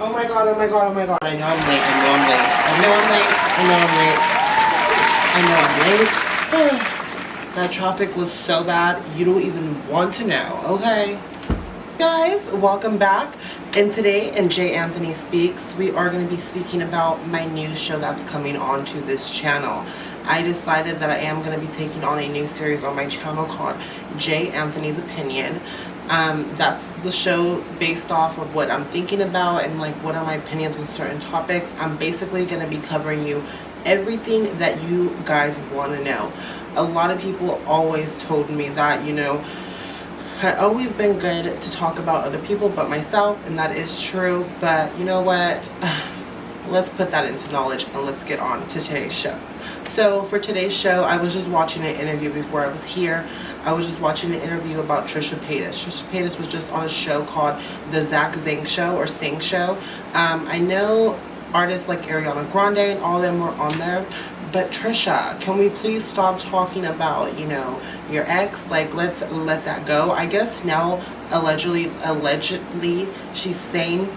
Oh my god, oh my god, oh my god. I know I'm late, I know I'm late. I know I'm late. That traffic was so bad, you don't even want to know, okay? Guys, welcome back. And today in J. Anthony Speaks, we are going to be speaking about my new show that's coming onto this channel. I decided that I am going to be taking on a new series on my channel called J. Anthony's Opinion. That's the show based off of what I'm thinking about and like what are my opinions on certain topics. I'm basically going to be covering you everything that you guys want to know. A lot of people always told me that, you know, I've always been good to talk about other people but myself, and that is true, but you know what? Let's put that into knowledge and let's get on to today's show. So for today's show, I was just watching an interview before I was here. I was just watching an interview about Trisha. Trisha was just on a show called The Zach Zing Show or Sing Show. I know artists like Ariana Grande and all of them were on there, but Trisha, can we please stop talking about, you know, your ex? Like, let's let that go. I guess now allegedly she's saying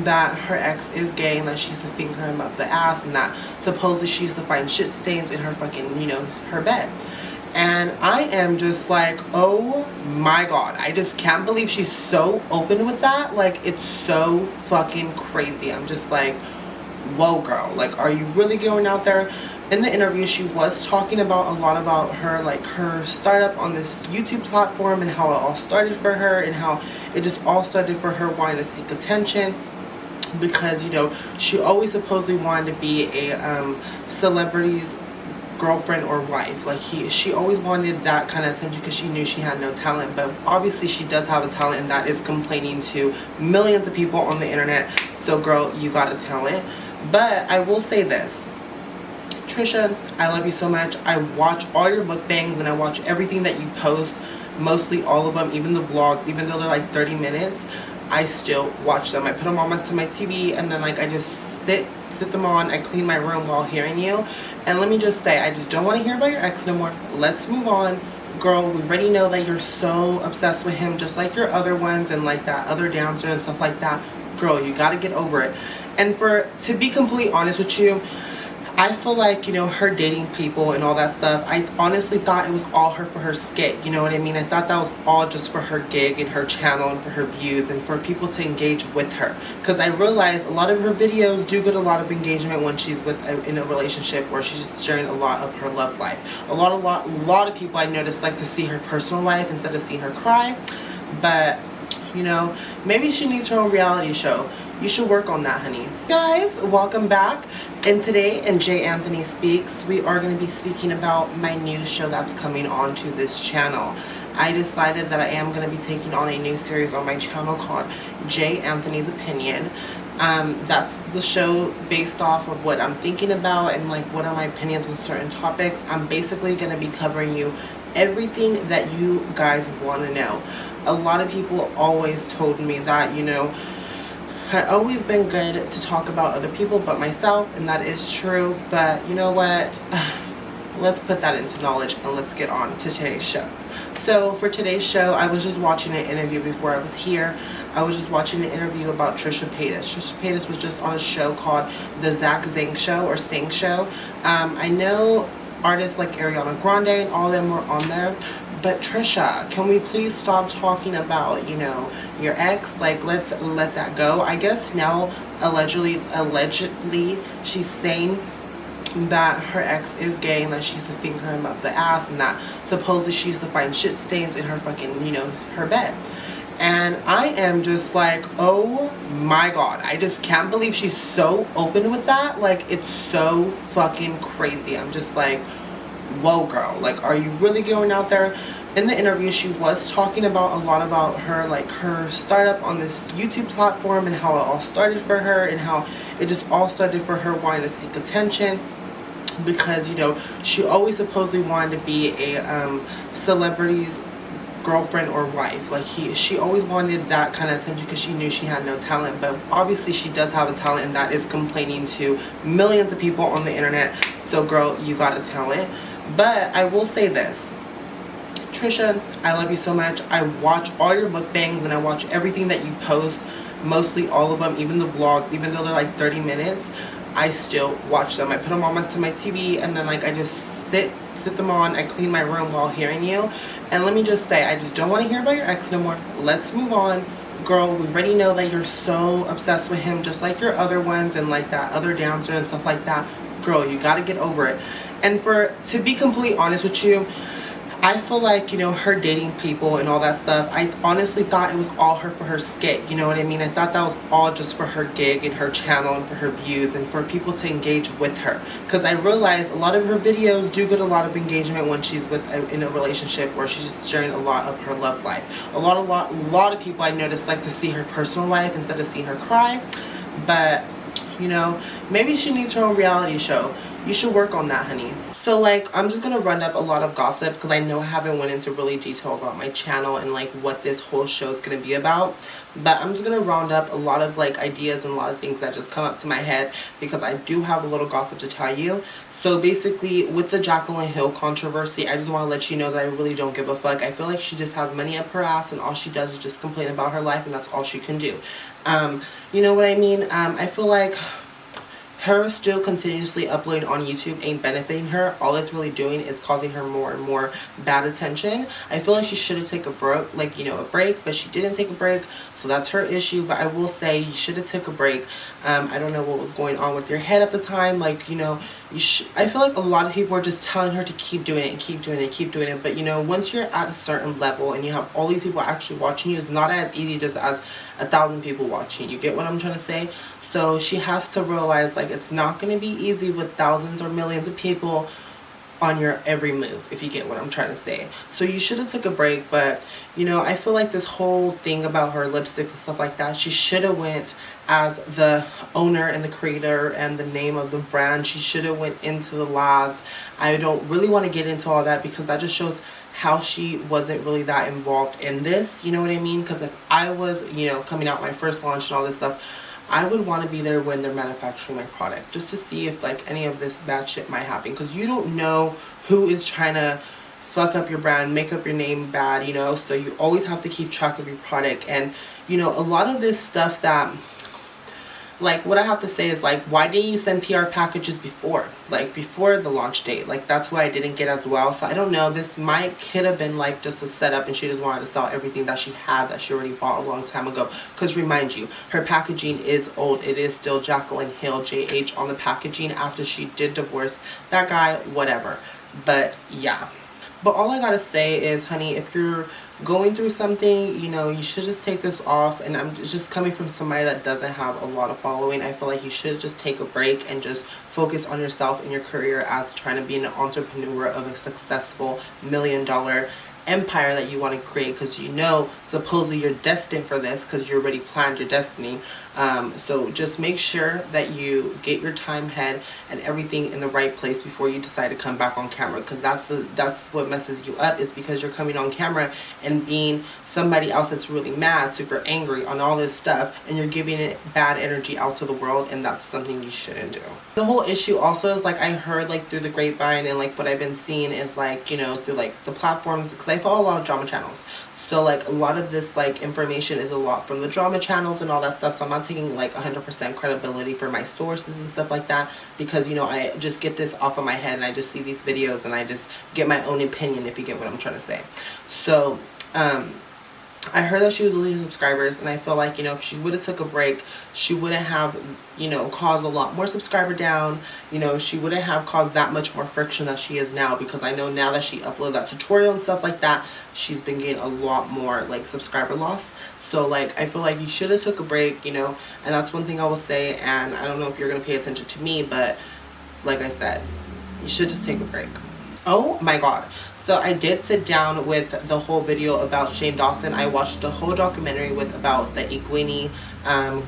that her ex is gay and that she's to finger him up the ass and that supposedly she's to find shit stains in her fucking, you know, her bed. And I am just like, oh my god, I just can't believe she's so open with that. Like, it's so fucking crazy. I'm just like, whoa girl, like, are you really going out there? In the interview, she was talking about a lot about her, like her startup on this YouTube platform and how it all started for her and how it just all started for her wanting to seek attention because, you know, she always supposedly wanted to be a celebrity's girlfriend or wife. Like she always wanted that kind of attention because she knew she had no talent, but obviously she does have a talent, and that is complaining to millions of people on the internet. So girl, you got a talent. But I will say this, Trisha, I love you so much. I watch all your mukbangs and I watch everything that you post, mostly all of them, even the vlogs, even though they're like 30 minutes, I still watch them. I put them on to my TV and then like I just sit them on. I clean my room while hearing you. And let me just say, I just don't want to hear about your ex no more. Let's move on. Girl, we already know that you're so obsessed with him, just like your other ones and like that other dancer and stuff like that. Girl, you got to get over it. And to be completely honest with you, I feel like, you know, her dating people and all that stuff, I honestly thought it was all her for her skit, you know what I mean? I thought that was all just for her gig and her channel and for her views and for people to engage with her. Because I realized a lot of her videos do get a lot of engagement when she's in a relationship or she's sharing a lot of her love life. A lot of people I noticed like to see her personal life instead of seeing her cry. But, you know, maybe she needs her own reality show. You should work on that, honey. Guys, welcome back. And today in J. Anthony Speaks, we are going to be speaking about my new show that's coming onto this channel. I decided that I am going to be taking on a new series on my channel called J. Anthony's Opinion. That's the show based off of what I'm thinking about and like what are my opinions on certain topics. I'm basically going to be covering you everything that you guys want to know. A lot of people always told me that, you know, I've always been good to talk about other people but myself, and that is true, but you know what? Let's put that into knowledge and let's get on to today's show. So for today's show, I was just watching an interview before I was here. I was just watching an interview about Trisha. Trisha was just on a show called The Zach Zing Show or Sing Show. I know artists like Ariana Grande and all of them were on there, but Trisha, can we please stop talking about, you know, your ex? Like, let's let that go. I guess now allegedly she's saying that her ex is gay and that she's to finger him up the ass and that supposedly she's to find shit stains in her fucking, you know, her bed. And I am just like, oh my god, I just can't believe she's so open with that. Like, it's so fucking crazy. I'm just like, whoa girl, like, are you really going out there? In the interview, she was talking about a lot about her, like her startup on this YouTube platform and how it all started for her and how it just all started for her wanting to seek attention because, you know, she always supposedly wanted to be a celebrity's girlfriend or wife. Like she always wanted that kind of attention because she knew she had no talent, but obviously she does have a talent, and that is complaining to millions of people on the internet. So girl, you got a talent. But I will say this, Trisha, I love you so much. I watch all your mukbangs and I watch everything that you post, mostly all of them, even the vlogs, even though they're like 30 minutes, I still watch them. I put them on onto my TV, and then like I just sit them on. I clean my room while hearing you. And let me just say, I just don't want to hear about your ex no more. Let's move on. Girl, we already know that you're so obsessed with him, just like your other ones and like that other dancer and stuff like that. Girl, you got to get over it. And to be completely honest with you, I feel like, you know, her dating people and all that stuff, I honestly thought it was all for her skit, you know what I mean? I thought that was all just for her gig and her channel and for her views and for people to engage with her. Because I realized a lot of her videos do get a lot of engagement when she's in a relationship where she's sharing a lot of her love life. A lot of people I noticed like to see her personal life instead of seeing her cry. But, you know, maybe she needs her own reality show. You should work on that, honey. So like, I'm just gonna run up a lot of gossip because I know I haven't went into really detail about my channel and like what this whole show is gonna be about. But I'm just gonna round up a lot of like ideas and a lot of things that just come up to my head because I do have a little gossip to tell you. So basically, with the Jaclyn Hill controversy, I just want to let you know that I really don't give a fuck. I feel like she just has money up her ass and all she does is just complain about her life, and that's all she can do. You know what I mean? I feel like her still continuously uploading on YouTube ain't benefiting her. All it's really doing is causing her more and more bad attention. I feel like she should have taken a break, but she didn't take a break, so that's her issue. But I will say you should have took a break. I don't know what was going on with your head at the time. Like, you know, I feel like a lot of people are just telling her to keep doing it and keep doing it and keep doing it. But, you know, once you're at a certain level and you have all these people actually watching you, it's not as easy just as 1,000 people watching. You get what I'm trying to say? So she has to realize, like, it's not going to be easy with thousands or millions of people on your every move, if you get what I'm trying to say. So you should have took a break, but, you know, I feel like this whole thing about her lipsticks and stuff like that, she should have went as the owner and the creator and the name of the brand. She should have went into the labs. I don't really want to get into all that because that just shows how she wasn't really that involved in this, you know what I mean? Because if I was, you know, coming out my first launch and all this stuff, I would want to be there when they're manufacturing my product just to see if like any of this bad shit might happen, because you don't know who is trying to fuck up your brand, make up your name bad, you know. So you always have to keep track of your product. And, you know, a lot of this stuff that, like, what I have to say is, like, why didn't you send PR packages before? Like, before the launch date? Like, that's why I didn't get as well. So, I don't know. This could have been, like, just a setup, and she just wanted to sell everything that she had that she already bought a long time ago. Because, remind you, her packaging is old. It is still Jaclyn Hill, JH, on the packaging after she did divorce that guy, whatever. But, yeah. But all I gotta say is, honey, if you're going through something, you know, you should just take this off. And I'm just coming from somebody that doesn't have a lot of following. I feel like you should just take a break and just focus on yourself and your career as trying to be an entrepreneur of a successful $1,000,000 empire that you want to create, because you know supposedly you're destined for this because you already planned your destiny. So just make sure that you get your time, head, and everything in the right place before you decide to come back on camera, because that's what messes you up, is because you're coming on camera and being somebody else that's really mad, super angry on all this stuff, and you're giving it bad energy out to the world, and that's something you shouldn't do. The whole issue also is, like, I heard, like, through the grapevine, and like what I've been seeing is, like, you know, through like the platforms, because I follow a lot of drama channels. So, like, a lot of this, like, information is a lot from the drama channels and all that stuff. So I'm not taking, like, 100% credibility for my sources and stuff like that. Because, you know, I just get this off of my head and I just see these videos and I just get my own opinion, if you get what I'm trying to say. So, I heard that she was losing subscribers, and I feel like, you know, if she would have took a break, she wouldn't have, you know, caused a lot more subscriber down. You know, she wouldn't have caused that much more friction that she is now, because I know now that she uploaded that tutorial and stuff like that, she's been getting a lot more, like, subscriber loss. So, like, I feel like you should have took a break, you know, and that's one thing I will say. And I don't know if you're going to pay attention to me, but like I said, you should just take a break. Oh my god. So I did sit down with the whole video about Shane Dawson. I watched the whole documentary about the Iguini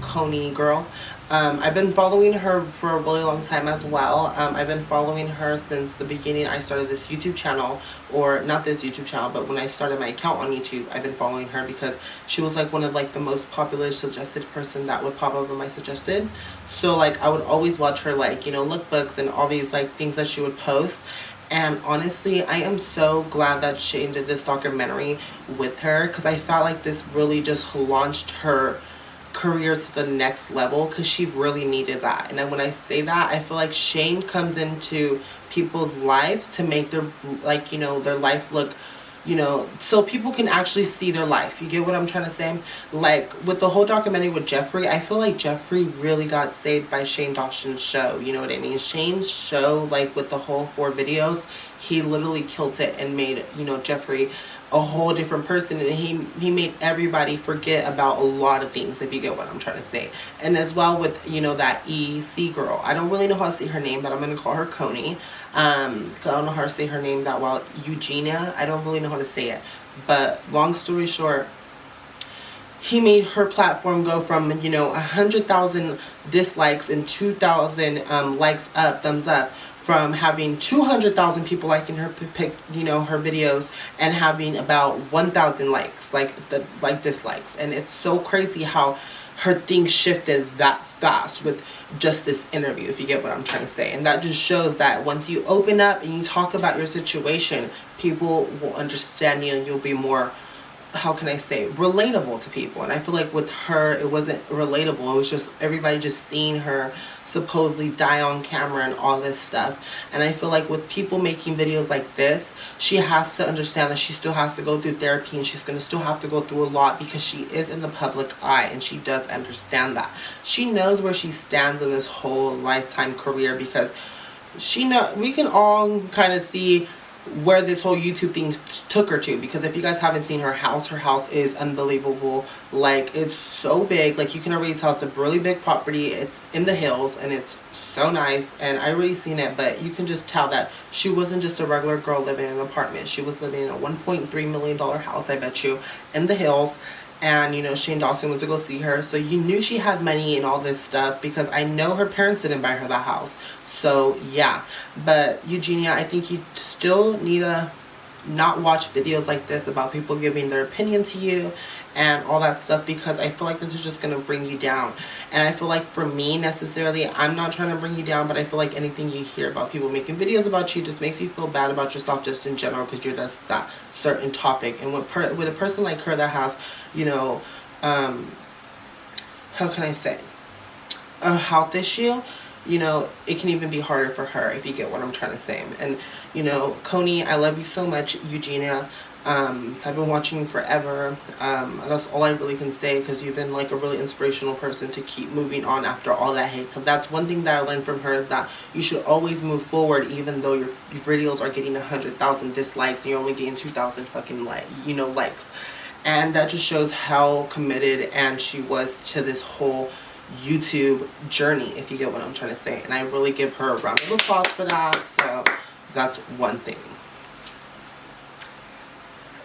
Coney girl. I've been following her for a really long time as well. I've been following her since the beginning. I started this YouTube channel, or not this YouTube channel, but when I started my account on YouTube, I've been following her because she was like one of like the most popular suggested person that would pop up in my suggested. So like I would always watch her, like, you know, lookbooks and all these like things that she would post. And honestly, I am so glad that Shane did this documentary with her, because I felt like this really just launched her career to the next level, because she really needed that. And then when I say that, I feel like Shane comes into people's life to make their, like, you know, their life look, you know, so people can actually see their life. You get what I'm trying to say? Like, with the whole documentary with Jeffree, I feel like Jeffree really got saved by Shane Dawson's show. You know what I mean? Shane's show, like, with the whole 4 videos, he literally killed it and made, you know, Jeffree a whole different person, and he made everybody forget about a lot of things, if you get what I'm trying to say. And as well with, you know, that EC girl, I don't really know how to say her name, but I'm gonna call her Coney, because I don't know how to say her name that well. Eugenia, I don't really know how to say it, but long story short, he made her platform go from, you know, 100,000 dislikes and 2,000 likes up, thumbs up, from having 200,000 people liking her you know, her videos, and having about 1,000 likes, like dislikes. And it's so crazy how her thing shifted that fast with just this interview, if you get what I'm trying to say. And that just shows that once you open up and you talk about your situation, people will understand you, and you'll be more, how can I say, relatable to people. And I feel like with her, it wasn't relatable. It was just everybody just seeing her supposedly die on camera and all this stuff. And I feel like with people making videos like this, she has to understand that she still has to go through therapy, and she's going to still have to go through a lot, because she is in the public eye, and she does understand that. She knows where she stands in this whole lifetime career, because we can all kind of see where this whole YouTube thing took her to. Because if you guys haven't seen her house is unbelievable. Like, it's so big. Like, you can already tell it's a really big property. It's in the hills, and it's so nice. And I already seen it, but you can just tell that she wasn't just a regular girl living in an apartment. She was living in a $1.3 million house, I bet you, in the hills. And, you know, Shane Dawson went to go see her, so you knew she had money and all this stuff, because I know her parents didn't buy her the house. So yeah, but Eugenia, I think you still need to not watch videos like this about people giving their opinion to you and all that stuff, because I feel like this is just going to bring you down. And I feel like for me, necessarily, I'm not trying to bring you down, but I feel like anything you hear about people making videos about you just makes you feel bad about yourself, just in general, because you're just that certain topic. And with a person like her that has, you know, how can I say, a health issue, you know, it can even be harder for her, if you get what I'm trying to say. And, you know, Coney, I love you so much. Eugenia, I've been watching you forever. That's all I really can say, because you've been like a really inspirational person to keep moving on after all that hate. Because that's one thing that I learned from her, is that you should always move forward, even though your videos are getting 100,000 dislikes and you're only getting 2,000 fucking likes. And that just shows how committed and she was to this whole YouTube journey, if you get what I'm trying to say. And I really give her a round of applause for that. So that's one thing.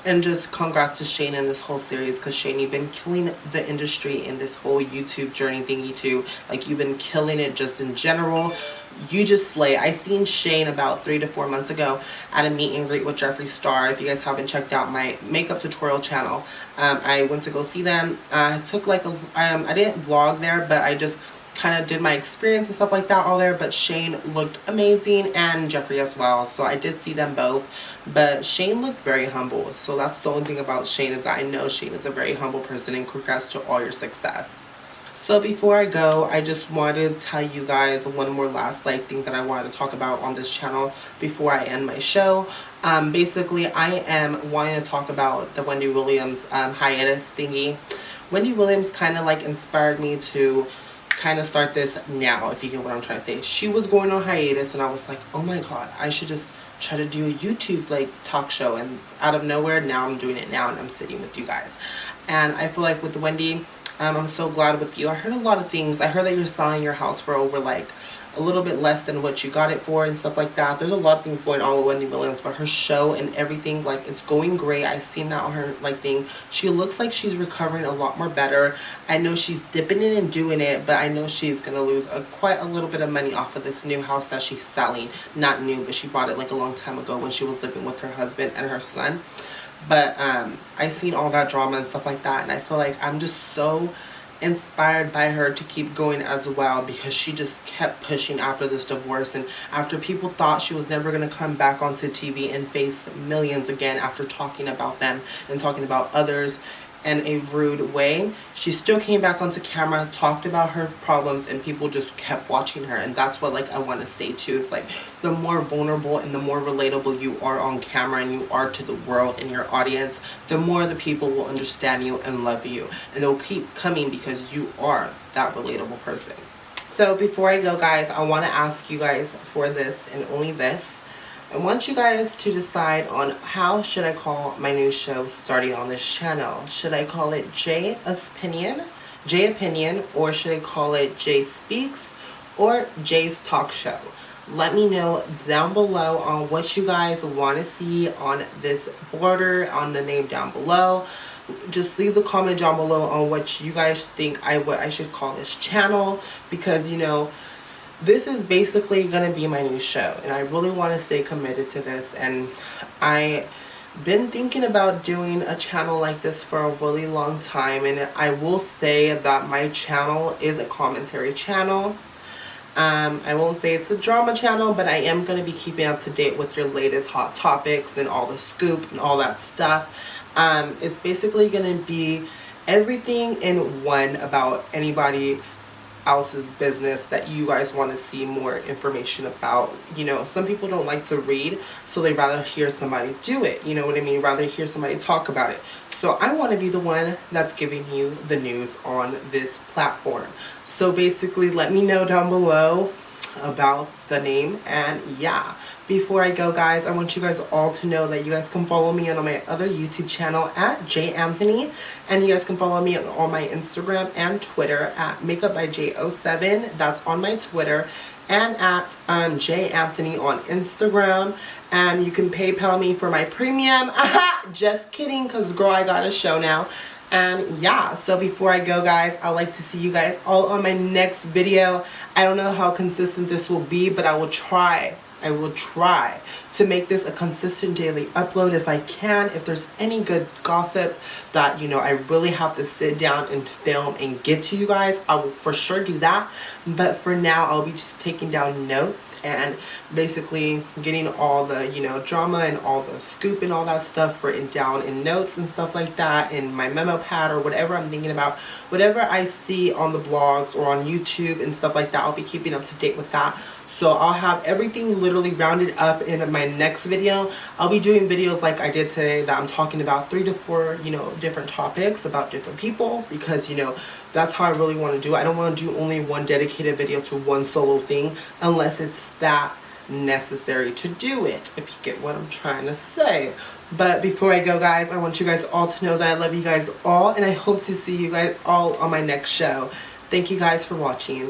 And just congrats to Shane in this whole series, because Shane, you've been killing the industry in this whole YouTube journey thingy too. Like, you've been killing it just in general. You just slay. I seen Shane about 3 to 4 months ago at a meet and greet with Jeffree Star. If you guys haven't checked out my makeup tutorial channel, I went to go see them. I took like I didn't vlog there, but I just kind of did my experience and stuff like that all there. But Shane looked amazing, and Jeffree as well, so I did see them both. But Shane looked very humble, so that's the only thing about Shane, is that I know Shane is a very humble person, and congrats to all your success. So before I go, I just wanted to tell you guys one more last thing that I wanted to talk about on this channel before I end my show. Basically, I am wanting to talk about the Wendy Williams hiatus thingy. Wendy Williams kind of like inspired me to kind of start this now, if you get what I'm trying to say. She was going on hiatus, and I was like, oh my god, I should just try to do a YouTube talk show. And out of nowhere, now I'm doing it now, and I'm sitting with you guys. And I feel like with Wendy, I'm so glad with you. I heard a lot of things. I heard that you're selling your house for over a little bit less than what you got it for and stuff like that. There's a lot of things going on with Wendy Williams, but her show and everything, it's going great. I've seen that on her thing. She looks like she's recovering a lot more better. I know she's dipping in and doing it, but I know she's gonna lose quite a little bit of money off of this new house that she's selling. Not new, but she bought it a long time ago when she was living with her husband and her son. But I seen all that drama and stuff like that, and I feel like I'm just so inspired by her to keep going as well, because she just kept pushing after this divorce, and after people thought she was never going to come back onto TV and face millions again after talking about them and talking about others in a rude way. She still came back onto camera, talked about her problems, and people just kept watching her. And that's what like I want to say too. It's like the more vulnerable and the more relatable you are on camera and you are to the world and your audience, the more the people will understand you and love you, and they'll keep coming because you are that relatable person. So before I go, guys, I want to ask you guys for this and only this. I want you guys to decide on how should I call my new show starting on this channel. Should I call it J Opinion, or should I call it J Speaks or J's Talk Show? Let me know down below on what you guys want to see on this border, on the name down below. Just leave the comment down below on what you guys think what I should call this channel, because you know, this is basically going to be my new show, and I really want to stay committed to this. And I've been thinking about doing a channel like this for a really long time, and I will say that my channel is a commentary channel. I won't say it's a drama channel, but I am going to be keeping up to date with your latest hot topics and all the scoop and all that stuff. It's basically going to be everything in one about anybody else's business that you guys want to see more information about. You know, some people don't like to read, so they rather hear somebody do it, you know what I mean, rather hear somebody talk about it. So I want to be the one that's giving you the news on this platform. So basically, let me know down below about the name. And yeah, before I go, guys, I want you guys all to know that you guys can follow me on my other YouTube channel at J Anthony, and you guys can follow me on my Instagram and Twitter at makeupbyj07. That's on my Twitter, and at J Anthony on Instagram. And you can PayPal me for my premium. Just kidding, because girl, I got a show now. And yeah, so before I go, guys, I'd like to see you guys all on my next video. I don't know how consistent this will be, but I will try to make this a consistent daily upload if I can. If there's any good gossip that, you know, I really have to sit down and film and get to you guys, I will for sure do that. But for now, I'll be just taking down notes and basically getting all the, you know, drama and all the scoop and all that stuff written down in notes and stuff like that in my memo pad or whatever I'm thinking about. Whatever I see on the blogs or on YouTube and stuff like that, I'll be keeping up to date with that. So I'll have everything literally rounded up in my next video. I'll be doing videos like I did today that I'm talking about 3 to 4, you know, different topics about different people, because, you know, that's how I really want to do it. I don't want to do only one dedicated video to one solo thing unless it's that necessary to do it, if you get what I'm trying to say. But before I go, guys, I want you guys all to know that I love you guys all, and I hope to see you guys all on my next show. Thank you guys for watching.